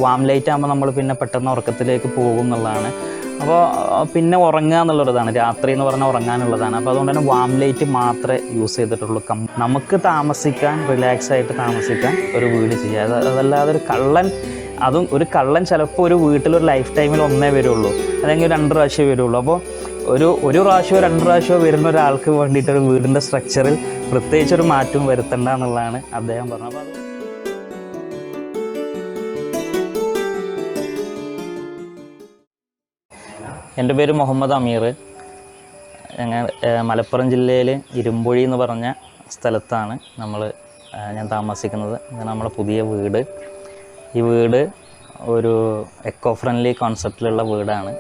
Warm light ആകുമ്പോൾ നമ്മൾ പിന്നെ പെട്ടെന്ന് ഉറക്കത്തിലേക്ക് പോകും എന്നുള്ളതാണ്. അപ്പോൾ പിന്നെ ഉറങ്ങുക എന്നുള്ളതാണ്, രാത്രി എന്ന് പറഞ്ഞാൽ ഉറങ്ങാനുള്ളതാണ്. അപ്പോൾ അതുകൊണ്ട് തന്നെ വാം ലൈറ്റ് മാത്രമേ യൂസ് ചെയ്തിട്ടുള്ളൂ. നമുക്ക് താമസിക്കാൻ, റിലാക്സ് ആയിട്ട് താമസിക്കാൻ ഒരു വീട് ചെയ്യുക. അതല്ലാതെ ഒരു കള്ളൻ ചിലപ്പോൾ ഒരു വീട്ടിലൊരു ലൈഫ് ടൈമിൽ ഒന്നേ വരുള്ളൂ, അല്ലെങ്കിൽ 2 പ്രാവശ്യമേ വരുള്ളൂ. അപ്പോൾ ഒരു പ്രാവശ്യമോ 2 പ്രാവശ്യമോ വരുന്ന ഒരാൾക്ക് വേണ്ടിയിട്ടൊരു വീടിൻ്റെ സ്ട്രക്ചറിൽ പ്രത്യേകിച്ചൊരു മാറ്റവും വരുത്തണ്ട എന്നുള്ളതാണ് അദ്ദേഹം പറഞ്ഞത്. അപ്പോൾ എൻ്റെ പേര് മുഹമ്മദ് അമീർ. ഞങ്ങൾ മലപ്പുറം ജില്ലയിൽ ഇരുമ്പൊഴി എന്ന് പറഞ്ഞ സ്ഥലത്താണ് ഞാൻ താമസിക്കുന്നത്. നമ്മളെ പുതിയ വീട്. ഈ വീട് ഒരു എക്കോ ഫ്രണ്ട്ലി കോൺസെപ്റ്റിലുള്ള വീടാണ്.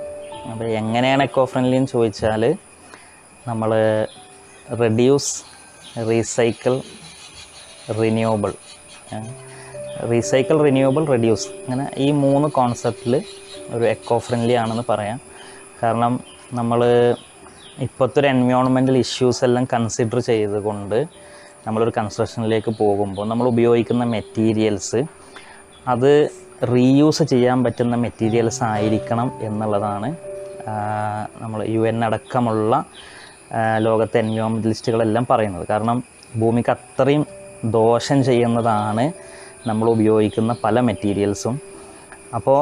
അപ്പോൾ എങ്ങനെയാണ് എക്കോ ഫ്രണ്ട്ലി എന്ന് ചോദിച്ചാൽ, നമ്മൾ റെഡ്യൂസ്, റീസൈക്കിൾ, റിന്യൂവബിൾ, റെഡ്യൂസ്, അങ്ങനെ ഈ 3 കോൺസെപ്റ്റിൽ ഒരു എക്കോ ഫ്രണ്ട്ലി ആണെന്ന് പറയാം. കാരണം നമ്മൾ ഇപ്പോഴത്തെ ഒരു എൻവയോൺമെൻറ്റൽ ഇഷ്യൂസ് എല്ലാം കൺസിഡർ ചെയ്തുകൊണ്ട് നമ്മളൊരു കൺസ്ട്രക്ഷനിലേക്ക് പോകുമ്പോൾ നമ്മൾ ഉപയോഗിക്കുന്ന മെറ്റീരിയൽസ് അത് റീയൂസ് ചെയ്യാൻ പറ്റുന്ന മെറ്റീരിയൽസ് ആയിരിക്കണം എന്നുള്ളതാണ് നമ്മൾ UN അടക്കമുള്ള ലോകത്തെ എൻവയോൺമെൻറ്റലിസ്റ്റുകളെല്ലാം പറയുന്നത്. കാരണം ഭൂമിക്ക് അത്രയും ദോഷം ചെയ്യുന്നതാണ് നമ്മൾ ഉപയോഗിക്കുന്ന പല മെറ്റീരിയൽസും. അപ്പോൾ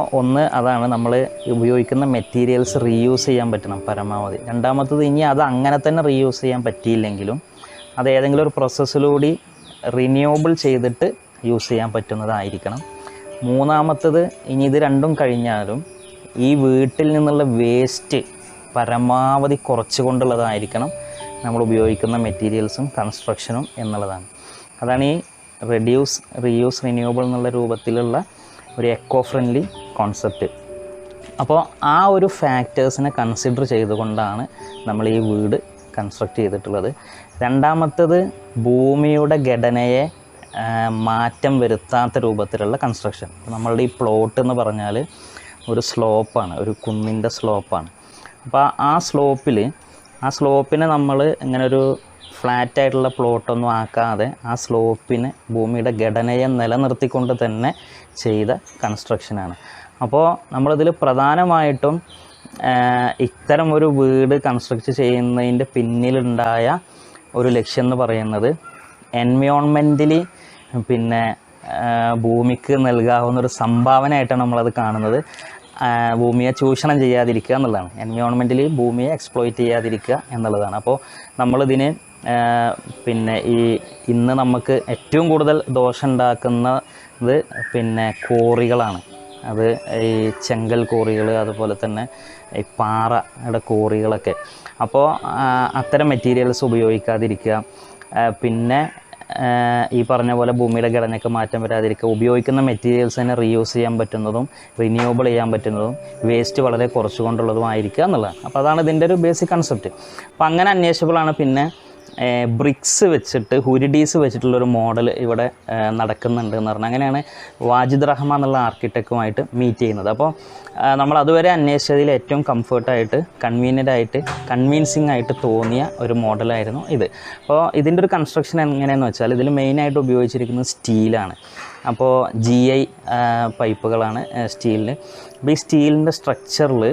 അതാണ് നമ്മൾ ഉപയോഗിക്കുന്ന മെറ്റീരിയൽസ് റീയൂസ് ചെയ്യാൻ പറ്റണം പരമാവധി. രണ്ടാമത്തത്, ഇനി അത് അങ്ങനെ തന്നെ റീയൂസ് ചെയ്യാൻ പറ്റിയില്ലെങ്കിലും അത് ഏതെങ്കിലും ഒരു പ്രോസസ്സിലൂടെ റിന്യൂവബിൾ ചെയ്തിട്ട് യൂസ് ചെയ്യാൻ പറ്റുന്നതായിരിക്കണം. മൂന്നാമത്തത്, ഇനി ഇത് രണ്ടും കഴിഞ്ഞാലും ഈ വീട്ടിൽ നിന്നുള്ള വേസ്റ്റ് പരമാവധി കുറച്ചുകൊണ്ടുള്ളതായിരിക്കണം നമ്മൾ ഉപയോഗിക്കുന്ന മെറ്റീരിയൽസും കൺസ്ട്രക്ഷനും എന്നുള്ളതാണ്. അതാണ് ഈ റെഡ്യൂസ്, റീയൂസ്, റിന്യൂവബിൾ എന്നുള്ള രൂപത്തിലുള്ള ഒരു എക്കോ ഫ്രണ്ട്ലി കോൺസെപ്റ്റ്. അപ്പോൾ ആ ഒരു ഫാക്ടേഴ്സിനെ കൺസിഡർ ചെയ്തുകൊണ്ടാണ് നമ്മൾ ഈ വീട് കൺസ്ട്രക്റ്റ് ചെയ്തിട്ടുള്ളത്. രണ്ടാമത്തത്, ഭൂമിയുടെ ഘടനയെ മാറ്റം വരുത്താത്ത രൂപത്തിലുള്ള കൺസ്ട്രക്ഷൻ. നമ്മളുടെ ഈ പ്ലോട്ട് എന്ന് പറഞ്ഞാൽ ഒരു സ്ലോപ്പാണ്, ഒരു കുന്നിൻ്റെ സ്ലോപ്പാണ്. അപ്പോൾ ആ സ്ലോപ്പിനെ നമ്മൾ ഇങ്ങനെ ഒരു ഫ്ലാറ്റായിട്ടുള്ള പ്ലോട്ടൊന്നും ആക്കാതെ ആ സ്ലോപ്പിന് ഭൂമിയുടെ ഘടനയെ നിലനിർത്തിക്കൊണ്ട് തന്നെ ചെയ്ത കൺസ്ട്രക്ഷനാണ്. അപ്പോൾ നമ്മളിതിൽ പ്രധാനമായിട്ടും ഇത്തരം ഒരു വീട് കൺസ്ട്രക്റ്റ് ചെയ്യുന്നതിൻ്റെ പിന്നിലുണ്ടായ ഒരു ലക്ഷ്യം എന്ന് പറയുന്നത് എൻവയോൺമെൻ്റലി ഭൂമിക്ക് നൽകാവുന്നൊരു സംഭാവനയായിട്ടാണ് നമ്മളത് കാണുന്നത്. ഭൂമിയെ ചൂഷണം ചെയ്യാതിരിക്കുക എന്നുള്ളതാണ്. എൻവയോൺമെൻ്റലി ഭൂമിയെ എക്സ്പ്ലോയിറ്റ് ചെയ്യാതിരിക്കുക എന്നുള്ളതാണ്. അപ്പോൾ നമ്മളിതിന് ഇന്ന് നമുക്ക് ഏറ്റവും കൂടുതൽ ദോഷം ഉണ്ടാക്കുന്നത് കോറികളാണ്. അത് ഈ ചെങ്കൽ കോറികൾ, അതുപോലെ തന്നെ ഈ പാറയുടെ കോറികളൊക്കെ. അപ്പോൾ അത്തരം മെറ്റീരിയൽസ് ഉപയോഗിക്കാതിരിക്കുക. ഈ പറഞ്ഞ പോലെ ഭൂമിയുടെ ഘടനയ്ക്ക് മാറ്റം വരാതിരിക്കുക. ഉപയോഗിക്കുന്ന മെറ്റീരിയൽസ് തന്നെ റീയൂസ് ചെയ്യാൻ പറ്റുന്നതും റിന്യൂവബിൾ ചെയ്യാൻ പറ്റുന്നതും വേസ്റ്റ് വളരെ കുറച്ചുകൊണ്ടുള്ളതും ആയിരിക്കുക എന്നുള്ളതാണ്. അപ്പോൾ അതാണ് ഇതിൻ്റെ ഒരു ബേസിക് കൺസെപ്റ്റ്. അപ്പോൾ അങ്ങനെ അന്വേഷിച്ചപ്പോഴാണ് ബ്രിക്സ് വെച്ചിട്ട്, ഹുരിഡീസ് വെച്ചിട്ടുള്ളൊരു മോഡൽ ഇവിടെ നടക്കുന്നുണ്ട് എന്ന് പറഞ്ഞാൽ, അങ്ങനെയാണ് വാജിദ് റഹ്മാൻ എന്നുള്ള ആർക്കിടെക്റ്റുമായിട്ട് മീറ്റ് ചെയ്യുന്നത്. അപ്പോൾ നമ്മൾ അതുവരെ അന്വേഷിച്ചതിൽ ഏറ്റവും കംഫർട്ടായിട്ട്, കൺവീൻസിങ് ആയിട്ട് തോന്നിയ ഒരു മോഡലായിരുന്നു ഇത്. അപ്പോൾ ഇതിൻ്റെ ഒരു കൺസ്ട്രക്ഷൻ എങ്ങനെയാണെന്ന് വെച്ചാൽ, ഇതിൽ മെയിനായിട്ട് ഉപയോഗിച്ചിരിക്കുന്നത് സ്റ്റീലാണ്. അപ്പോൾ GI പൈപ്പുകളാണ് സ്റ്റീലിന്. അപ്പോൾ ഈ സ്റ്റീലിൻ്റെ സ്ട്രക്ചറിൽ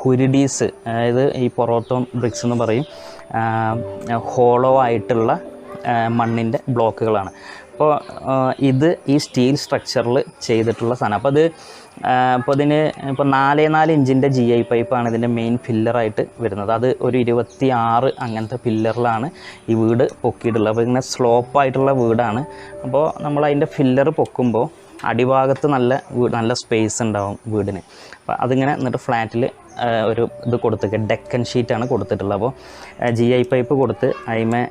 ഹുരിഡീസ്, അതായത് ഈ പൊറോട്ടോം ബ്രിക്സ് എന്ന് പറയും, ഹോളോ ആയിട്ടുള്ള മണ്ണിൻ്റെ ബ്ലോക്കുകളാണ്. അപ്പോൾ ഈ സ്റ്റീൽ സ്ട്രക്ചറിൽ ചെയ്തിട്ടുള്ള സാധനം. അപ്പോൾ ഇതിന് 4x4 ഇഞ്ചിൻ്റെ GI പൈപ്പാണ് ഇതിൻ്റെ മെയിൻ ഫില്ലറായിട്ട് വരുന്നത്. അത് ഒരു 26 അങ്ങനത്തെ ഫില്ലറിലാണ് ഈ വീട് പൊക്കിയിട്ടുള്ളത്. അപ്പോൾ ഇങ്ങനെ സ്ലോപ്പായിട്ടുള്ള വീടാണ്. അപ്പോൾ നമ്മൾ അതിൻ്റെ ഫില്ലർ പൊക്കുമ്പോൾ അടിഭാഗത്ത് നല്ല സ്പേസ് ഉണ്ടാവും വീടിന്. അപ്പോൾ അതിങ്ങനെ എന്നിട്ട് ഫ്ലാറ്റിൽ ഒരു ഇത് കൊടുത്തിട്ട് ഡെക്കൻ ഷീറ്റാണ് കൊടുത്തിട്ടുള്ളത്. അപ്പോൾ GI പൈപ്പ് കൊടുത്ത് അതിമേ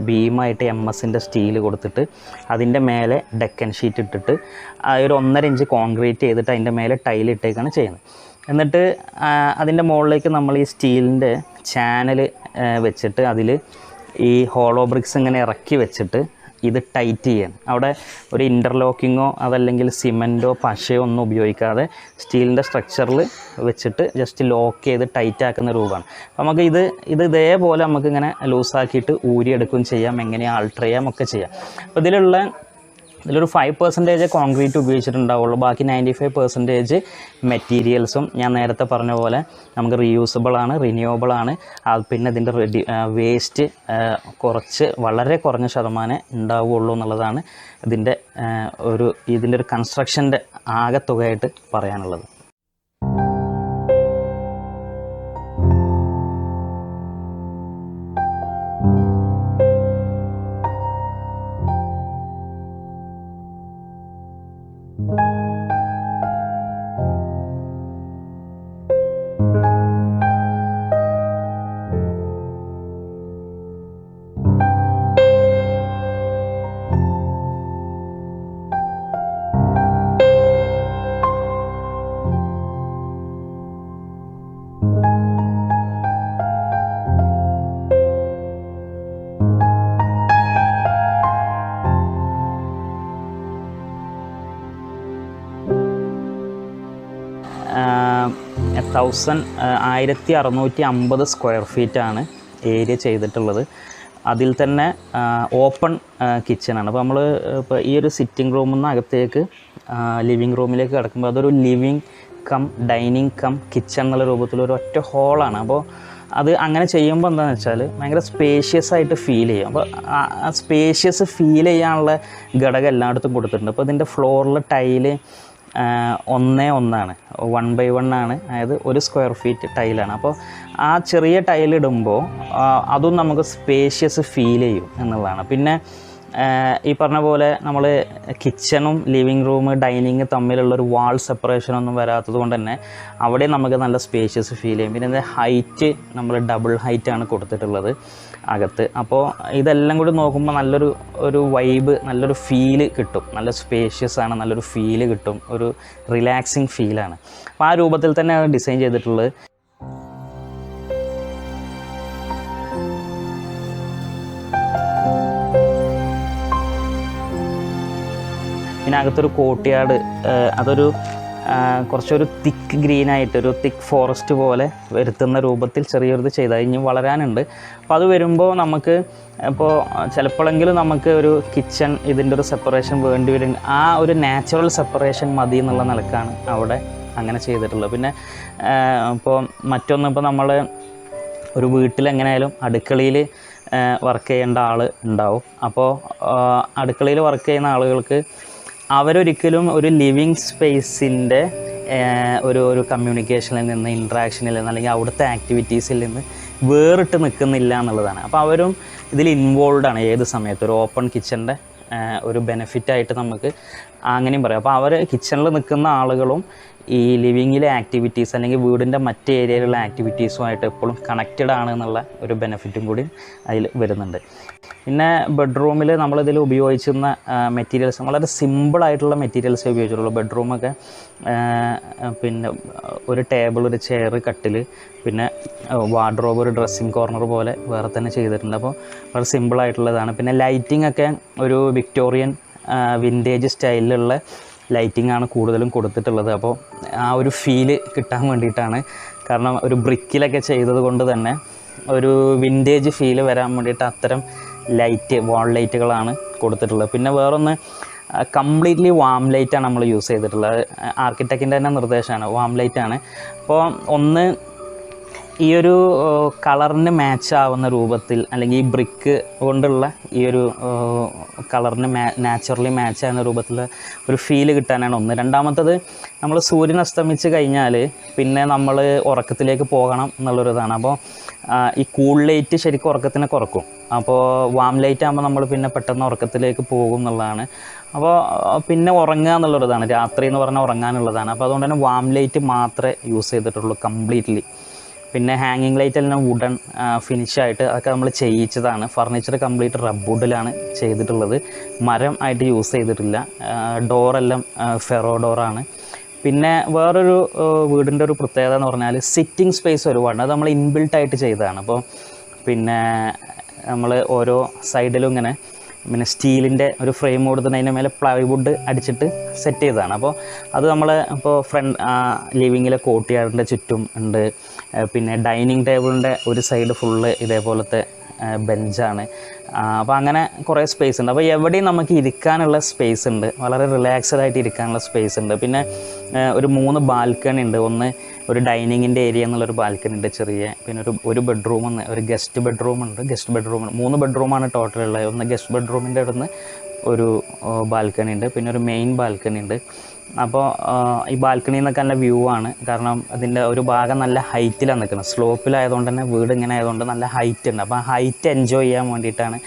ബീമായിട്ട് MS-ൻ്റെ സ്റ്റീൽ കൊടുത്തിട്ട് അതിൻ്റെ മേലെ ഡെക്കൻ ഷീറ്റ് ഇട്ടിട്ട് ഒരു 1.5 ഇഞ്ച് കോൺക്രീറ്റ് ചെയ്തിട്ട് അതിൻ്റെ മേലെ ടൈലിട്ടേക്കാണ് ചെയ്യുന്നത്. എന്നിട്ട് അതിൻ്റെ മുകളിലേക്ക് നമ്മൾ ഈ സ്റ്റീലിൻ്റെ ചാനൽ വെച്ചിട്ട് അതിൽ ഈ ഹോളോ ബ്രിക്സ് ഇങ്ങനെ ഇറക്കി വെച്ചിട്ട് ഇത് ടൈറ്റ് ചെയ്യാൻ. അവിടെ ഒരു ഇൻ്റർലോക്കിങ്ങോ അതല്ലെങ്കിൽ സിമെൻറ്റോ പശയോ ഒന്നും ഉപയോഗിക്കാതെ സ്റ്റീലിൻ്റെ സ്ട്രക്ചറിൽ വെച്ചിട്ട് ജസ്റ്റ് ലോക്ക് ചെയ്ത് ടൈറ്റ് ആക്കുന്ന രൂപമാണ്. അപ്പോൾ നമുക്ക് ഇതേപോലെ നമുക്കിങ്ങനെ ലൂസാക്കിയിട്ട് ഊരിയെടുക്കുകയും ചെയ്യാം, എങ്ങനെ ആൾട്ടർ ചെയ്യാം ഒക്കെ ചെയ്യാം. അപ്പോൾ ഇതിലുള്ള ഇതിലൊരു 5% കോൺക്രീറ്റ് ഉപയോഗിച്ചിട്ടുണ്ടാവുള്ളൂ. ബാക്കി 95% മെറ്റീരിയൽസും ഞാൻ നേരത്തെ പറഞ്ഞ പോലെ നമുക്ക് റീയൂസബിളാണ്, റിന്യൂവബിളാണ്. പിന്നെ ഇതിൻ്റെ വേസ്റ്റ് കുറച്ച് വളരെ കുറഞ്ഞ ശതമാനം ഉണ്ടാവുകയുള്ളൂ എന്നുള്ളതാണ് ഇതിൻ്റെ ഒരു കൺസ്ട്രക്ഷൻ്റെ ആകെ തുകയായിട്ട് പറയാനുള്ളത്. $1,650 സ്ക്വയർ ഫീറ്റാണ് ഏരിയ ചെയ്തിട്ടുള്ളത്. അതിൽ തന്നെ ഓപ്പൺ കിച്ചണാണ്. അപ്പോൾ നമ്മൾ ഇപ്പോൾ ഈ ഒരു സിറ്റിംഗ് റൂമിൽ നിന്ന് അകത്തേക്ക് ലിവിങ് റൂമിലേക്ക് കിടക്കുമ്പോൾ അതൊരു living cum dining cum kitchen എന്നുള്ള രൂപത്തിൽ ഒരു ഒറ്റ ഹോളാണ്. അപ്പോൾ അത് അങ്ങനെ ചെയ്യുമ്പോൾ എന്താണെന്ന് വെച്ചാൽ ഭയങ്കര സ്പേഷ്യസ് ആയിട്ട് ഫീൽ ചെയ്യും. അപ്പോൾ ആ സ്പേഷ്യസ് ഫീൽ ചെയ്യാനുള്ള ഘടകം എല്ലായിടത്തും കൊടുത്തിട്ടുണ്ട്. അപ്പോൾ ഇതിൻ്റെ ഫ്ലോറിൽ ടൈല് 1:1 1/1 ആണ്. അതായത് 1 സ്ക്വയർ ഫീറ്റ് ടൈലാണ്. അപ്പോൾ ആ ചെറിയ ടൈലിടുമ്പോൾ അതും നമുക്ക് സ്പേഷ്യസ് ഫീൽ ചെയ്യും എന്നുള്ളതാണ്. പിന്നെ ഈ പറഞ്ഞ പോലെ നമ്മൾ കിച്ചണും ലിവിങ് റൂം ഡൈനിങ് തമ്മിലുള്ളൊരു വാൾ സെപ്പറേഷനൊന്നും വരാത്തത് കൊണ്ട് തന്നെ അവിടെ നമുക്ക് നല്ല സ്പേഷ്യസ് ഫീൽ ചെയ്യും. പിന്നെ ഇതിൻ്റെ ഹൈറ്റ് നമ്മൾ ഡബിൾ ഹൈറ്റാണ് കൊടുത്തിട്ടുള്ളത് അകത്ത്. അപ്പോൾ ഇതെല്ലാം കൂടി നോക്കുമ്പോൾ നല്ലൊരു വൈബ്, നല്ലൊരു ഫീല് കിട്ടും. നല്ല സ്പേഷ്യസ് ആണ്, നല്ലൊരു ഫീല് കിട്ടും, ഒരു റിലാക്സിങ് ഫീലാണ്. അപ്പോൾ ആ രൂപത്തിൽ തന്നെയാണ് ഡിസൈൻ ചെയ്തിട്ടുള്ളത്. പിന്നെ അകത്തൊരു കോർട്ട്യാർഡ്, അതൊരു കുറച്ചൊരു തിക്ക് ഗ്രീനായിട്ട് ഒരു തിക്ക് ഫോറസ്റ്റ് പോലെ വരുത്തുന്ന രൂപത്തിൽ ചെറിയൊരു ചെയ്താൽ ഇനി വളരാനുണ്ട്. അപ്പോൾ അത് വരുമ്പോൾ നമുക്ക് ഇപ്പോൾ ചിലപ്പോഴെങ്കിലും നമുക്ക് ഒരു കിച്ചൺ ഇതിൻ്റെ ഒരു സെപ്പറേഷൻ വേണ്ടി വരും. ആ ഒരു നാച്ചുറൽ സെപ്പറേഷൻ മതി എന്നുള്ള നിലക്കാണ് അവിടെ അങ്ങനെ ചെയ്തിട്ടുള്ളത്. പിന്നെ ഇപ്പോൾ മറ്റൊന്ന്, ഇപ്പോൾ നമ്മൾ ഒരു വീട്ടിൽ എങ്ങനെയായാലും അടുക്കളയിൽ വർക്ക് ചെയ്യേണ്ട ആൾ ഉണ്ടാവും. അപ്പോൾ അടുക്കളയിൽ വർക്ക് ചെയ്യുന്ന ആളുകൾക്ക് അവരൊരിക്കലും ഒരു ലിവിങ് സ്പേസിൻ്റെ ഒരു കമ്മ്യൂണിക്കേഷനിൽ നിന്ന്, ഇൻട്രാക്ഷനിൽ നിന്ന്, അല്ലെങ്കിൽ അവിടുത്തെ ആക്ടിവിറ്റീസിൽ നിന്ന് വേറിട്ട് നിൽക്കുന്നില്ല എന്നുള്ളതാണ്. അപ്പോൾ അവരും ഇതിൽ ഇൻവോൾവാണ് ഏത് സമയത്തും. ഒരു ഓപ്പൺ കിച്ചൻ്റെ ഒരു ബെനിഫിറ്റായിട്ട് നമുക്ക് അങ്ങനെയും പറയാം. അപ്പോൾ അവർ കിച്ചണിൽ നിൽക്കുന്ന ആളുകളും ഈ ലിവിങ്ങിലെ ആക്ടിവിറ്റീസ് അല്ലെങ്കിൽ വീടിൻ്റെ മറ്റ് ഏരിയയിലുള്ള ആക്ടിവിറ്റീസുമായിട്ട് എപ്പോഴും കണക്റ്റഡ് ആണ് എന്നുള്ള ഒരു ബെനിഫിറ്റും കൂടി അതിൽ വരുന്നുണ്ട്. പിന്നെ ബെഡ്റൂമിൽ നമ്മളിതിൽ ഉപയോഗിച്ചിരുന്ന മെറ്റീരിയൽസ് വളരെ സിമ്പിളായിട്ടുള്ള മെറ്റീരിയൽസ് ഉപയോഗിച്ചിട്ടുള്ളൂ. ബെഡ്റൂമൊക്കെ പിന്നെ ഒരു ടേബിൾ, ഒരു ചെയർ, കട്ടിൽ, പിന്നെ വാർഡ്രോബ്, ഒരു ഡ്രസ്സിങ് കോർണർ പോലെ വേറെ തന്നെ ചെയ്തിട്ടുണ്ട്. അപ്പോൾ വളരെ സിമ്പിളായിട്ടുള്ളതാണ്. പിന്നെ ലൈറ്റിംഗ് ഒക്കെ ഒരു വിക്ടോറിയൻ വിൻറ്റേജ് സ്റ്റൈലിലുള്ള ലൈറ്റിംഗ് ആണ് കൂടുതലും കൊടുത്തിട്ടുള്ളത്. അപ്പോൾ ആ ഒരു ഫീല് കിട്ടാൻ വേണ്ടിയിട്ടാണ്. കാരണം ഒരു ബ്രിക്കിലൊക്കെ ചെയ്തത് കൊണ്ട് തന്നെ ഒരു വിൻറ്റേജ് ഫീല് വരാൻ വേണ്ടിയിട്ട് അത്തരം ലൈറ്റ്, വാൾ ലൈറ്റുകളാണ് കൊടുത്തിട്ടുള്ളത്. പിന്നെ വേറൊന്ന്, കംപ്ലീറ്റ്ലി വാം ലൈറ്റാണ് നമ്മൾ യൂസ് ചെയ്തിട്ടുള്ളത്. ആർക്കിടെക്റ്റിൻ്റെ തന്നെ നിർദ്ദേശമാണ്, വാം ലൈറ്റാണ്. അപ്പോൾ ഒന്ന് ഈ ഒരു കളറിന് മാച്ച് ആവുന്ന രൂപത്തിൽ, അല്ലെങ്കിൽ ഈ ബ്രിക്ക് കൊണ്ടുള്ള ഈ ഒരു കളറിന് നാച്ചുറലി മാച്ച് ആവുന്ന രൂപത്തിൽ ഒരു ഫീല് കിട്ടാനാണ് ഒന്ന്. രണ്ടാമത്തത്, നമ്മൾ സൂര്യൻ അസ്തമിച്ച് കഴിഞ്ഞാൽ പിന്നെ നമ്മൾ ഉറക്കത്തിലേക്ക് പോകണം എന്നുള്ളൊരിതാണ്. അപ്പോൾ ഈ കൂൾ ലൈറ്റ് ശരിക്കും ഉറക്കത്തിനെ കുറക്കും. അപ്പോൾ വാം ലൈറ്റ് ആകുമ്പോൾ നമ്മൾ പിന്നെ പെട്ടെന്ന് ഉറക്കത്തിലേക്ക് പോകും എന്നുള്ളതാണ്. അപ്പോൾ പിന്നെ ഉറങ്ങുക എന്നുള്ളൊരിതാണ്, രാത്രി എന്ന് പറഞ്ഞാൽ ഉറങ്ങാനുള്ളതാണ്. അപ്പോൾ അതുകൊണ്ട് തന്നെ വാം ലൈറ്റ് മാത്രമേ യൂസ് ചെയ്തിട്ടുള്ളൂ കംപ്ലീറ്റ്ലി. പിന്നെ ഹാങ്ങിങ് ലൈറ്റ് എല്ലാം വുഡൻ ഫിനിഷായിട്ട് അതൊക്കെ നമ്മൾ ചെയ്യിച്ചതാണ്. ഫർണിച്ചർ കംപ്ലീറ്റ് റബ്ബ് വുഡിലാണ് ചെയ്തിട്ടുള്ളത്, മരം ആയിട്ട് യൂസ് ചെയ്തിട്ടില്ല. ഡോറെല്ലാം ഫെറോ ഡോറാണ്. പിന്നെ വേറൊരു വീടിൻ്റെ ഒരു പ്രത്യേകത എന്ന് പറഞ്ഞാൽ സിറ്റിംഗ് സ്പേസ് ഒരുപാട്, അത് നമ്മൾ ഇൻബിൽട്ടായിട്ട് ചെയ്തതാണ്. അപ്പോൾ പിന്നെ നമ്മൾ ഓരോ സൈഡിലും ഇങ്ങനെ പിന്നെ സ്റ്റീലിൻ്റെ ഒരു ഫ്രെയിം കൊടുത്തിട്ട് അതിൻ്റെ മേലെ പ്ലൈവുഡ് അടിച്ചിട്ട് സെറ്റ് ചെയ്തതാണ്. അപ്പോൾ അത് നമ്മൾ ഇപ്പോൾ ലിവിങ്ങിലെ കോർട്ട്യാർഡിൻ്റെ ചുറ്റും ഉണ്ട്. പിന്നെ ഡൈനിങ് ടേബിളിൻ്റെ ഒരു സൈഡ് ഫുള്ള് ഇതേപോലത്തെ ബെഞ്ചാണ്. അപ്പോൾ അങ്ങനെ കുറേ സ്പേസ് ഉണ്ട്. അപ്പോൾ എവിടെയും നമുക്ക് ഇരിക്കാനുള്ള സ്പേസ് ഉണ്ട്, വളരെ റിലാക്സ്ഡ് ആയിട്ട് ഇരിക്കാനുള്ള സ്പേസ് ഉണ്ട്. പിന്നെ ഒരു 3 ബാൽക്കണി ഉണ്ട്. ഒന്ന് ഒരു ഡൈനിങ്ങിൻ്റെ ഏരിയ എന്നുള്ളൊരു ബാൽക്കണി ഉണ്ട് ചെറിയ, പിന്നെ ഒരു ബെഡ്റൂം, ഒരു ഗസ്റ്റ് ബെഡ്റൂം ഉണ്ട്. 3 ബെഡ്റൂമാണ് ടോട്ടൽ ഉള്ളത്. ഒന്ന് ഗസ്റ്റ് ബെഡ്റൂമിൻ്റെ അടുത്ത് ഒരു ബാൽക്കണി ഉണ്ട്, പിന്നെ ഒരു മെയിൻ ബാൽക്കണി ഉണ്ട്. അപ്പോൾ ഈ ബാൽക്കണിയിൽ നിന്നൊക്കെ നല്ല വ്യൂ ആണ്. കാരണം അതിൻ്റെ ഒരു ഭാഗം നല്ല ഹൈറ്റിലാണ് നിൽക്കുന്നത്, സ്ലോപ്പിലായതുകൊണ്ട് തന്നെ വീട് ഇങ്ങനെ ആയതുകൊണ്ട് നല്ല ഹൈറ്റ് ഉണ്ട്. അപ്പോൾ ആ ഹൈറ്റ് എൻജോയ് ചെയ്യാൻ വേണ്ടിയിട്ടാണ്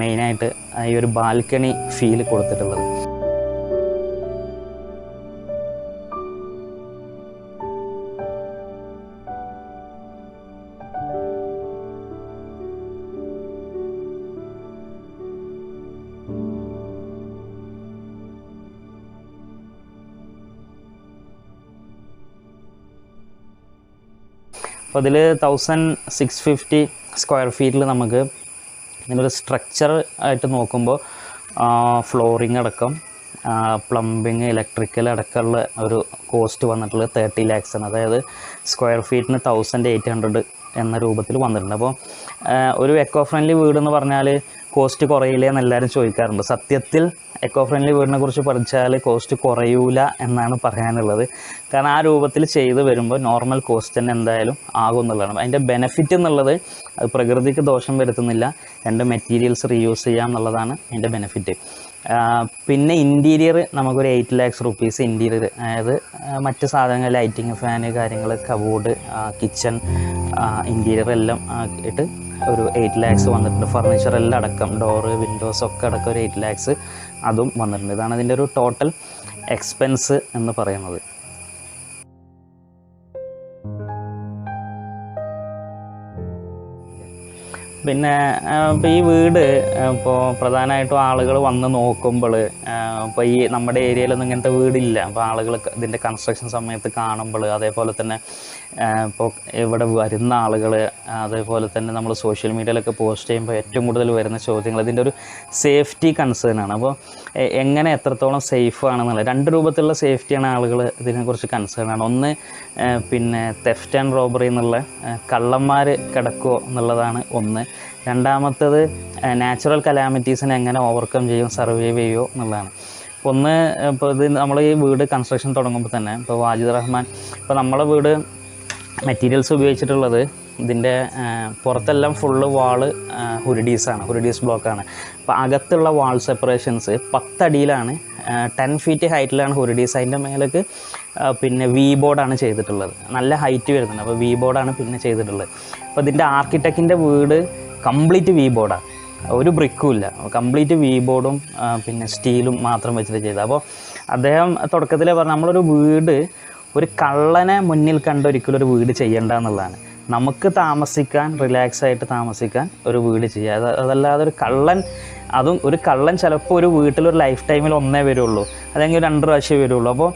മെയിനായിട്ട് ഈ ഒരു ബാൽക്കണി ഫീൽ കൊടുത്തിട്ടുള്ളത്. അപ്പോൾ അതിൽ 1650 സ്ക്വയർ ഫീറ്റിൽ നമുക്ക് ഇതിനൊരു സ്ട്രക്ചർ ആയിട്ട് നോക്കുമ്പോൾ ഫ്ലോറിങ് അടക്കം പ്ലംബിങ് ഇലക്ട്രിക്കൽ അടക്കമുള്ള ഒരു കോസ്റ്റ് വന്നിട്ടുള്ളത് 30 lakhs ആണ്. അതായത് സ്ക്വയർ ഫീറ്റിന് 1800 എന്ന രൂപത്തിൽ വന്നിട്ടുണ്ട്. അപ്പോൾ ഒരു എക്കോ ഫ്രണ്ട്ലി വീടെന്ന് പറഞ്ഞാൽ കോസ്റ്റ് കുറയില്ലേ എന്ന് എല്ലാവരും ചോദിക്കാറുണ്ട്. സത്യത്തിൽ എക്കോ ഫ്രണ്ട്ലി വീടിനെ കുറിച്ച് പഠിച്ചാൽ കോസ്റ്റ് കുറയൂല എന്നാണ് പറയാനുള്ളത്. കാരണം ആ രൂപത്തിൽ ചെയ്ത് വരുമ്പോൾ നോർമൽ കോസ്റ്റ് തന്നെ എന്തായാലും ആകും എന്നുള്ളതാണ്. അതിൻ്റെ ബെനിഫിറ്റ് എന്നുള്ളത് അത് പ്രകൃതിക്ക് ദോഷം വരുത്തുന്നില്ല, 2 മെറ്റീരിയൽസ് റീയൂസ് ചെയ്യാം എന്നുള്ളതാണ് അതിൻ്റെ ബെനിഫിറ്റ്. പിന്നെ ഇൻറ്റീരിയർ നമുക്കൊരു 8 lakhs rupees ഇൻറ്റീരിയർ, അതായത് മറ്റ് സാധനങ്ങൾ ലൈറ്റിങ്, ഫാന്, കാര്യങ്ങൾ, കബോർഡ്, കിച്ചൺ ഇൻറ്റീരിയർ എല്ലാം ഇട്ട് ഒരു 8 lakhs വന്നിട്ടുണ്ട്. ഫർണിച്ചർ എല്ലാം അടക്കം, ഡോറ്, വിൻഡോസ് ഒക്കെ അടക്കം ഒരു 8 lakhs അതും വന്നിട്ടുണ്ട്. ഇതാണ് അതിൻ്റെ ഒരു ടോട്ടൽ എക്സ്പെൻസ് എന്ന് പറയുന്നത്. പിന്നെ ഇപ്പോൾ ഈ വീട് ഇപ്പോൾ പ്രധാനമായിട്ടും ആളുകൾ വന്ന് നോക്കുമ്പോൾ, ഇപ്പോൾ ഈ നമ്മുടെ ഏരിയയിലൊന്നും ഇങ്ങനത്തെ വീടില്ല. അപ്പോൾ ആളുകൾ ഇതിൻ്റെ കൺസ്ട്രക്ഷൻ സമയത്ത് കാണുമ്പോൾ, അതേപോലെ തന്നെ ഇപ്പോൾ ഇവിടെ വരുന്ന ആളുകൾ, അതേപോലെ തന്നെ നമ്മൾ സോഷ്യൽ മീഡിയയിലൊക്കെ പോസ്റ്റ് ചെയ്യുമ്പോൾ ഏറ്റവും കൂടുതൽ വരുന്ന ചോദ്യങ്ങൾ ഇതിൻ്റെ ഒരു സേഫ്റ്റി കൺസേൺ ആണ്. അപ്പോൾ എങ്ങനെ എത്രത്തോളം സേഫ് ആണെന്നുള്ളത് 2 രൂപത്തിലുള്ള സേഫ്റ്റിയാണ് ആളുകൾ ഇതിനെക്കുറിച്ച് കൺസേൺ ആണ്. ഒന്ന് പിന്നെ തെഫ്റ്റ് ആൻഡ് റോബറി എന്നുള്ള കള്ളന്മാർ കിടക്കുമോ എന്നുള്ളതാണ് ഒന്ന്. രണ്ടാമത്തേത് നാച്ചുറൽ കലാമിറ്റീസിനെ എങ്ങനെ ഓവർകം ചെയ്യും, സർവൈവ് ചെയ്യുമോ എന്നുള്ളതാണ്. ഒന്ന് ഇപ്പോൾ ഇത് നമ്മൾ ഈ വീട് കൺസ്ട്രക്ഷൻ തുടങ്ങുമ്പോൾ തന്നെ ഇപ്പോൾ വാജിദ് റഹ്മാൻ, ഇപ്പോൾ നമ്മളെ വീട് മെറ്റീരിയൽസ് ഉപയോഗിച്ചിട്ടുള്ളത് ഇതിൻ്റെ പുറത്തെല്ലാം ഫുള്ള് വാള് ഹുരിഡീസ് ബ്ലോക്കാണ്. അപ്പോൾ അകത്തുള്ള വാൾ സെപ്പറേഷൻസ് 10 അടിയിലാണ്, 10 feet ഹൈറ്റിലാണ് ഹുരിഡീസ്. അതിൻ്റെ മേലേക്ക് പിന്നെ വി ബോർഡാണ് ചെയ്തിട്ടുള്ളത്, നല്ല ഹൈറ്റ് വരുന്നുണ്ട്. അപ്പോൾ വി ബോർഡാണ് പിന്നെ ചെയ്തിട്ടുള്ളത്. അപ്പോൾ ഇതിൻ്റെ ആർക്കിടെക്റ്റിൻ്റെ വീട് കംപ്ലീറ്റ് വി ബോർഡാണ്, ഒരു ബ്രിക്കും ഇല്ല, കംപ്ലീറ്റ് വി ബോർഡും പിന്നെ സ്റ്റീലും മാത്രം വെച്ചിട്ട് ചെയ്തത്. അപ്പോൾ അദ്ദേഹം തുടക്കത്തിലേ പറഞ്ഞു നമ്മളൊരു വീട് ഒരു കള്ളനെ മുന്നിൽ കണ്ട് ഒരിക്കലും ഒരു വീട് ചെയ്യേണ്ട എന്നുള്ളതാണ്. നമുക്ക് താമസിക്കാൻ, റിലാക്സ് ആയിട്ട് താമസിക്കാൻ ഒരു വീട് ചെയ്യുക. അതല്ലാതെ ഒരു കള്ളൻ ചിലപ്പോൾ ഒരു വീട്ടിലൊരു ലൈഫ് ടൈമിൽ ഒന്നേ വരുള്ളൂ, അല്ലെങ്കിൽ 2 പ്രാവശ്യമേ വരുള്ളൂ. അപ്പോൾ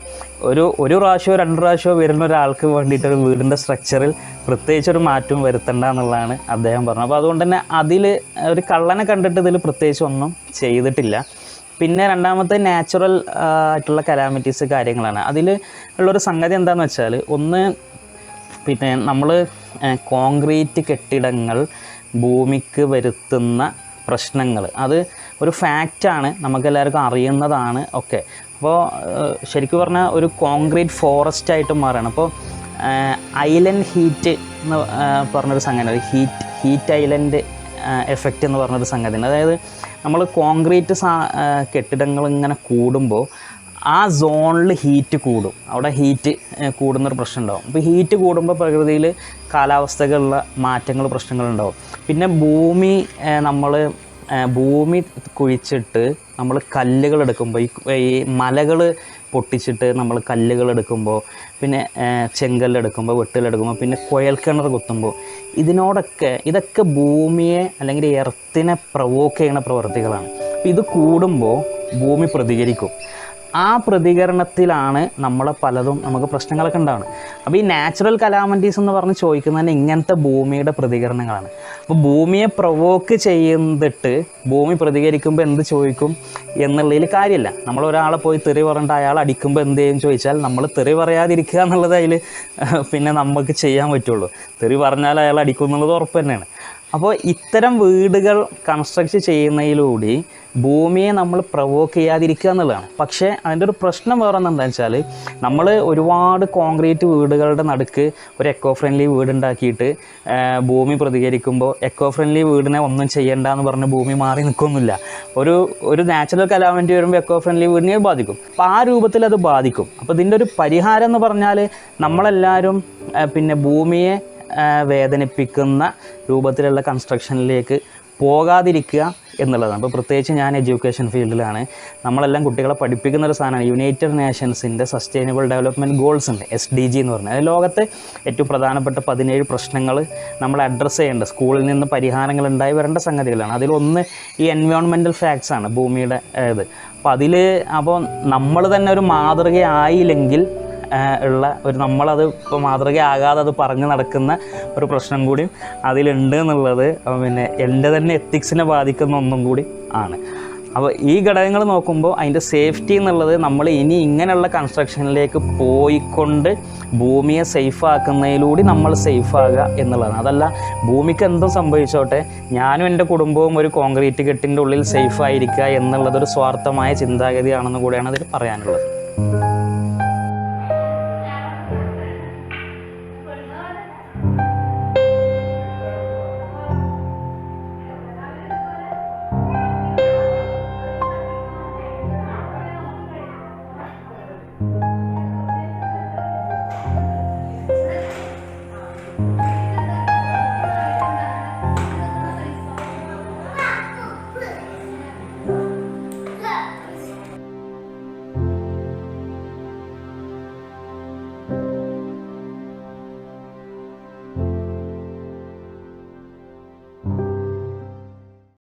ഒരു പ്രാവശ്യമോ 2 പ്രാവശ്യമോ വരുന്ന ഒരാൾക്ക് വേണ്ടിയിട്ടൊരു വീടിൻ്റെ സ്ട്രക്ചറിൽ പ്രത്യേകിച്ചൊരു മാറ്റവും വരുത്തണ്ട എന്നുള്ളതാണ് അദ്ദേഹം പറഞ്ഞത്. അപ്പോൾ അതുകൊണ്ട് തന്നെ അതിൽ ഒരു കള്ളനെ കണ്ടിട്ട് ഇതിൽ പ്രത്യേകിച്ച് ഒന്നും ചെയ്തിട്ടില്ല. പിന്നെ രണ്ടാമത്തെ നാച്ചുറൽ ആയിട്ടുള്ള കലാമിറ്റീസ് കാര്യങ്ങളാണ്. അതിൽ ഉള്ളൊരു സംഗതി എന്താണെന്ന് വെച്ചാൽ, ഒന്ന് പിന്നെ നമ്മൾ കോൺക്രീറ്റ് കെട്ടിടങ്ങൾ ഭൂമിക്ക് വരുത്തുന്ന പ്രശ്നങ്ങൾ, അത് ഒരു ഫാക്റ്റാണ്, നമുക്കെല്ലാവർക്കും അറിയുന്നതാണ് ഒക്കെ. അപ്പോൾ ശരിക്കും പറഞ്ഞാൽ ഒരു കോൺക്രീറ്റ് ഫോറസ്റ്റായിട്ട് മാറുകയാണ്. അപ്പോൾ ഐലൻഡ് ഹീറ്റ് എന്ന് പറഞ്ഞൊരു സംഗതി, ഹീറ്റ് ഐലൻഡ് എഫക്റ്റ് എന്ന് പറഞ്ഞൊരു സംഗതിയാണ്. അതായത് നമ്മൾ കോൺക്രീറ്റ് കെട്ടിടങ്ങൾ ഇങ്ങനെ കൂടുമ്പോൾ ആ സോണിൽ ഹീറ്റ് കൂടും, അവിടെ ഹീറ്റ് കൂടുന്നൊരു പ്രശ്നം ഉണ്ടാവും. അപ്പോൾ ഹീറ്റ് കൂടുമ്പോൾ പ്രകൃതിയിൽ കാലാവസ്ഥകളിലുള്ള മാറ്റങ്ങൾ, പ്രശ്നങ്ങളുണ്ടാവും. പിന്നെ ഭൂമി കുഴിച്ചിട്ട് നമ്മൾ കല്ലുകൾ എടുക്കുമ്പോൾ, ഈ മലകൾ പൊട്ടിച്ചിട്ട് നമ്മൾ കല്ലുകൾ എടുക്കുമ്പോൾ, പിന്നെ ചെങ്കല്ലെടുക്കുമ്പോൾ, വെട്ടിലെടുക്കുമ്പോൾ, പിന്നെ കുഴൽക്കിണർ കുത്തുമ്പോൾ, ഇതൊക്കെ ഭൂമിയെ അല്ലെങ്കിൽ എർത്തിനെ പ്രൊവോക്ക് ചെയ്യുന്ന പ്രവൃത്തികളാണ്. ഇത് കൂടുമ്പോൾ ഭൂമി പ്രതികരിക്കും. ആ പ്രതികരണത്തിലാണ് നമുക്ക് പ്രശ്നങ്ങളൊക്കെ ഉണ്ടാവുന്നത്. അപ്പോൾ ഈ നാച്ചുറൽ കലാമിറ്റീസ് എന്ന് പറഞ്ഞ് ചോദിക്കുന്നതന്നെ ഇങ്ങനത്തെ ഭൂമിയുടെ പ്രതികരണങ്ങളാണ്. അപ്പോൾ ഭൂമിയെ പ്രൊവോക്ക് ചെയ്തിട്ട് ഭൂമി പ്രതികരിക്കുമ്പോൾ എന്ത് ചോദിക്കും എന്നുള്ളതിൽ കാര്യമില്ല. നമ്മൾ ഒരാളെ പോയി തെറി പറഞ്ഞിട്ട് അയാൾ അടിക്കുമ്പോൾ എന്ത് ചെയ്യും ചോദിച്ചാൽ നമ്മൾ തെറി പറയാതിരിക്കുക എന്നുള്ളത് അതിൽ പിന്നെ നമുക്ക് ചെയ്യാൻ പറ്റുള്ളൂ. തെറി പറഞ്ഞാൽ അയാൾ അടിക്കും എന്നുള്ളത് ഉറപ്പ് തന്നെയാണ്. അപ്പോൾ ഇത്തരം വീടുകൾ കൺസ്ട്രക്റ്റ് ചെയ്യുന്നതിലൂടെ ഭൂമിയെ നമ്മൾ പ്രൊവോക്ക് ചെയ്യാതിരിക്കുക എന്നുള്ളതാണ്. പക്ഷേ അതിൻ്റെ ഒരു പ്രശ്നം വേറെ എന്താണെന്ന് വെച്ചാൽ നമ്മൾ ഒരുപാട് കോൺക്രീറ്റ് വീടുകളുടെ നടുക്ക് ഒരു എക്കോ ഫ്രണ്ട്ലി വീടുണ്ടാക്കിയിട്ട് ഭൂമി പ്രതികരിക്കുമ്പോൾ എക്കോ ഫ്രണ്ട്ലി വീടിനെ ഒന്നും ചെയ്യണ്ട എന്ന് പറഞ്ഞ് ഭൂമി മാറി നിൽക്കൊന്നുമില്ല. ഒരു നാച്ചുറൽ കലാമിറ്റി വരുമ്പോൾ എക്കോ ഫ്രണ്ട്ലി വീടിനെ ബാധിക്കും. അപ്പോൾ ആ രൂപത്തിൽ അത് ബാധിക്കും. അപ്പോൾ ഇതിൻ്റെ ഒരു പരിഹാരം എന്ന് പറഞ്ഞാൽ നമ്മളെല്ലാവരും പിന്നെ ഭൂമിയെ വേദനിപ്പിക്കുന്ന രൂപത്തിലുള്ള കൺസ്ട്രക്ഷനിലേക്ക് പോകാതിരിക്കുക എന്നുള്ളതാണ്. അപ്പോൾ പ്രത്യേകിച്ച് ഞാൻ എഡ്യൂക്കേഷൻ ഫീൽഡിലാണ്. നമ്മളെല്ലാം കുട്ടികളെ പഠിപ്പിക്കുന്ന ഒരു സാധനമാണ് യുണൈറ്റഡ് നേഷൻസിൻ്റെ സസ്റ്റൈനബിൾ ഡെവലപ്മെൻറ്റ് ഗോൾസ് ഉണ്ട്, SDG എന്ന് പറഞ്ഞാൽ. അത് ലോകത്തെ ഏറ്റവും പ്രധാനപ്പെട്ട 17 പ്രശ്നങ്ങൾ നമ്മൾ അഡ്രസ്സ് ചെയ്യേണ്ട, സ്കൂളിൽ നിന്ന് പരിഹാരങ്ങൾ ഉണ്ടായി വരേണ്ട സംഗതികളാണ്. അതിലൊന്ന് ഈ എൻവയോൺമെൻറ്റൽ ഫാക്ട്സ് ആണ്, ഭൂമിയുടെ ഇത്. അപ്പോൾ നമ്മൾ തന്നെ ഒരു മാതൃകയായില്ലെങ്കിൽ ഉള്ള ഒരു നമ്മളത് ഇപ്പോൾ മാതൃകയാകാതെ അത് പറഞ്ഞു നടക്കുന്ന ഒരു പ്രശ്നം കൂടിയും അതിലുണ്ട് എന്നുള്ളത് പിന്നെ എൻ്റെ തന്നെ എത്തിക്സിനെ ബാധിക്കുന്ന ഒന്നും കൂടി ആണ്. അപ്പോൾ ഈ ഘടകങ്ങൾ നോക്കുമ്പോൾ അതിൻ്റെ സേഫ്റ്റി എന്നുള്ളത് നമ്മൾ ഇനി ഇങ്ങനെയുള്ള കൺസ്ട്രക്ഷനിലേക്ക് പോയിക്കൊണ്ട് ഭൂമിയെ സേഫാക്കുന്നതിലൂടെ നമ്മൾ സേഫാകുക എന്നുള്ളതാണ്. അതല്ല ഭൂമിക്ക് എന്തും സംഭവിച്ചോട്ടെ, ഞാനും എൻ്റെ കുടുംബവും ഒരു കോൺക്രീറ്റ് കെട്ടിൻ്റെ ഉള്ളിൽ സേഫായിരിക്കുക എന്നുള്ളതൊരു സ്വാർത്ഥമായ ചിന്താഗതിയാണെന്ന് കൂടെയാണ് അതിൽ പറയാനുള്ളത്.